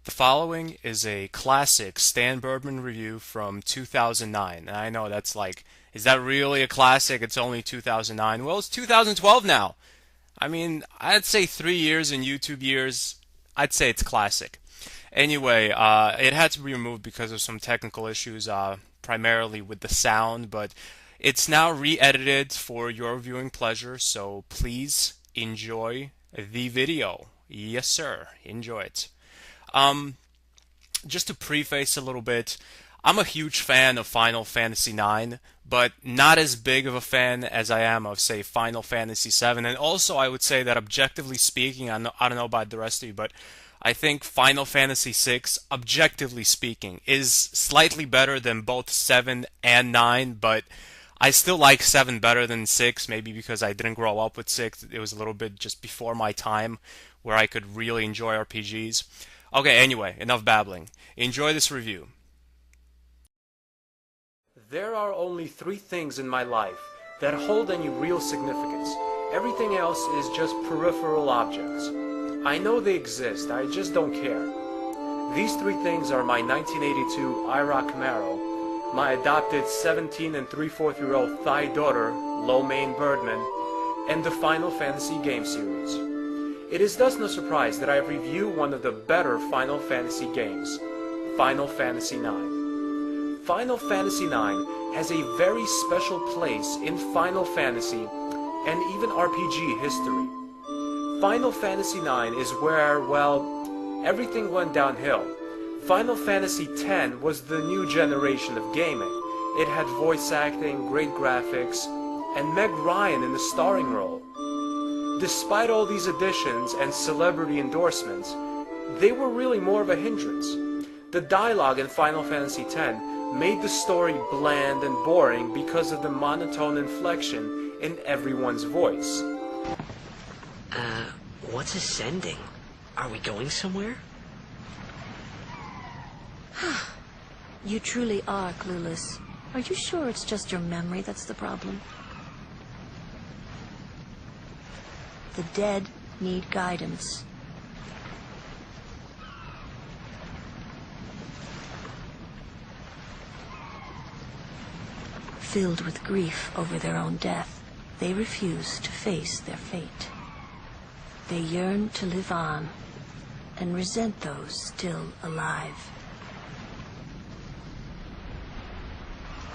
The following is a classic Stan Birdman review from 2009. And I know that's like, is that really a classic? It's only 2009. Well, it's 2012 now. I mean, I'd say 3 years in YouTube years, I'd say it's classic. Anyway, it had to be removed because of some technical issues, primarily with the sound, but it's now re-edited for your viewing pleasure, so please enjoy the video. Yes, sir. Enjoy it. Um, just to preface a little bit, I'm a huge fan of Final Fantasy IX, but not as big of a fan as I am of, say, Final Fantasy VII. And also, I would say that objectively speaking, I don't know about the rest of you, but I think Final Fantasy VI, objectively speaking, is slightly better than both 7 and 9, but I still like 7 better than 6, maybe because I didn't grow up with 6. It was a little bit just before my time where I could really enjoy RPGs. Okay, anyway, enough babbling. Enjoy this review. There are only 3 things in my life that hold any real significance. Everything else is just peripheral objects. I know they exist, I just don't care. These 3 things are my 1982 IROC Camaro, my adopted 17 and 3/4-year-old Thai daughter, Lo-Mein Birdman, and the Final Fantasy game series. It is thus no surprise that I review one of the better Final Fantasy games, Final Fantasy IX. Final Fantasy IX has a very special place in Final Fantasy and even RPG history. Final Fantasy IX is where, well, everything went downhill. Final Fantasy X was the new generation of gaming. It had voice acting, great graphics, and Meg Ryan in the starring role. Despite all these additions and celebrity endorsements, they were really more of a hindrance. The dialogue in Final Fantasy X made the story bland and boring because of the monotone inflection in everyone's voice. What's ascending? Are we going somewhere? You truly are clueless. Are you sure it's just your memory that's the problem? The dead need guidance. Filled with grief over their own death, they refuse to face their fate. They yearn to live on and resent those still alive.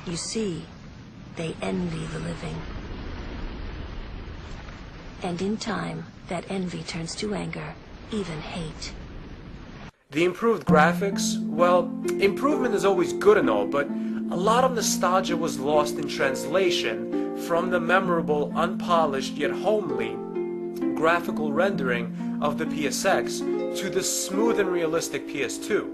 You see, they envy the living. And in time, that envy turns to anger, even hate. The improved graphics, well, improvement is always good and all, but a lot of nostalgia was lost in translation from the memorable, unpolished yet homely graphical rendering of the PSX to the smooth and realistic PS2.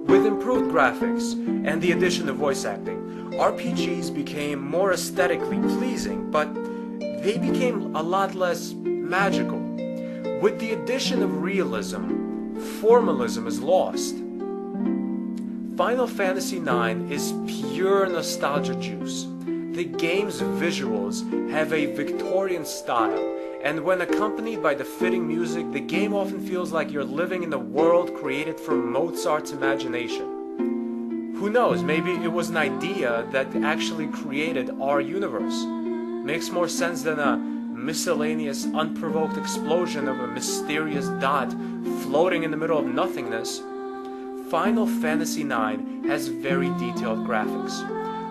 With improved graphics and the addition of voice acting, RPGs became more aesthetically pleasing, but they became a lot less magical. With the addition of realism, formalism is lost. Final Fantasy IX is pure nostalgia juice. The game's visuals have a Victorian style, and when accompanied by the fitting music, the game often feels like you're living in a world created from Mozart's imagination. Who knows, maybe it was an idea that actually created our universe. Makes more sense than a miscellaneous, unprovoked explosion of a mysterious dot floating in the middle of nothingness. Final Fantasy IX has very detailed graphics.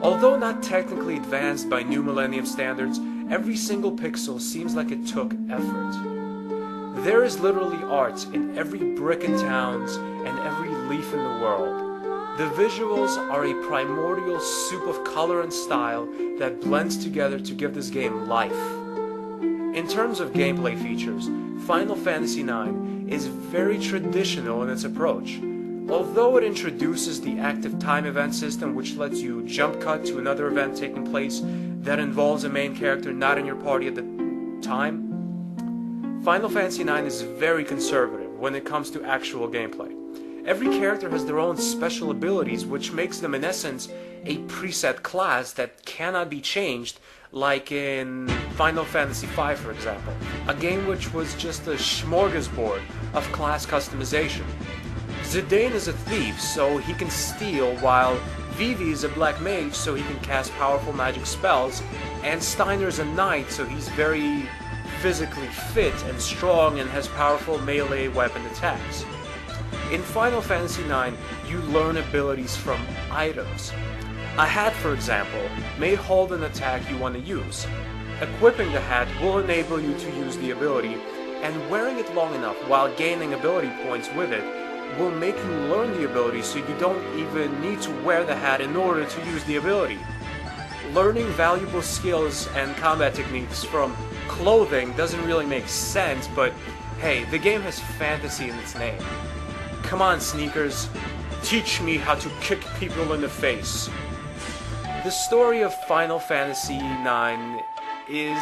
Although not technically advanced by new Millennium standards, every single pixel seems like it took effort. There is literally art in every brick in towns and every leaf in the world. The visuals are a primordial soup of color and style that blends together to give this game life. In terms of gameplay features, Final Fantasy IX is very traditional in its approach. Although it introduces the active time event system, which lets you jump cut to another event taking place that involves a main character not in your party at the time, Final Fantasy IX is very conservative when it comes to actual gameplay. Every character has their own special abilities, which makes them in essence a preset class that cannot be changed, like in Final Fantasy V, for example, a game which was just a smorgasbord of class customization. Zidane is a thief, so he can steal, while Vivi is a black mage, so he can cast powerful magic spells, and Steiner's a knight, so he's very physically fit and strong and has powerful melee weapon attacks. In Final Fantasy IX, you learn abilities from items. A hat, for example, may hold an attack you want to use. Equipping the hat will enable you to use the ability, and wearing it long enough while gaining ability points with it will make you learn the ability, so you don't even need to wear the hat in order to use the ability. Learning valuable skills and combat techniques from clothing doesn't really make sense, but hey, the game has fantasy in its name. Come on, sneakers, teach me how to kick people in the face. The story of Final Fantasy IX is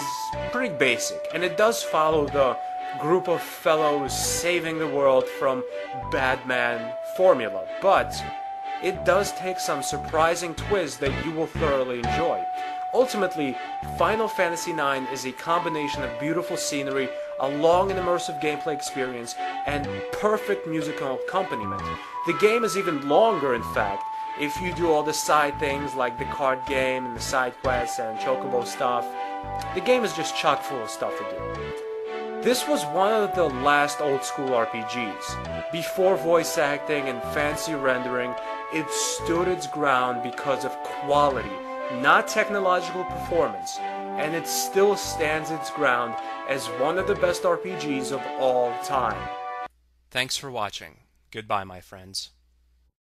pretty basic, and it does follow the group of fellows saving the world from Badman formula, but it does take some surprising twists that you will thoroughly enjoy. Ultimately, Final Fantasy IX is a combination of beautiful scenery, a long and immersive gameplay experience, and perfect musical accompaniment. The game is even longer, in fact, if you do all the side things like the card game and the side quests and chocobo stuff. The game is just chock full of stuff to do. This was one of the last old school RPGs. Before voice acting and fancy rendering, it stood its ground because of quality, not technological performance, and it still stands its ground as one of the best RPGs of all time. Thanks for watching. Goodbye, my friends.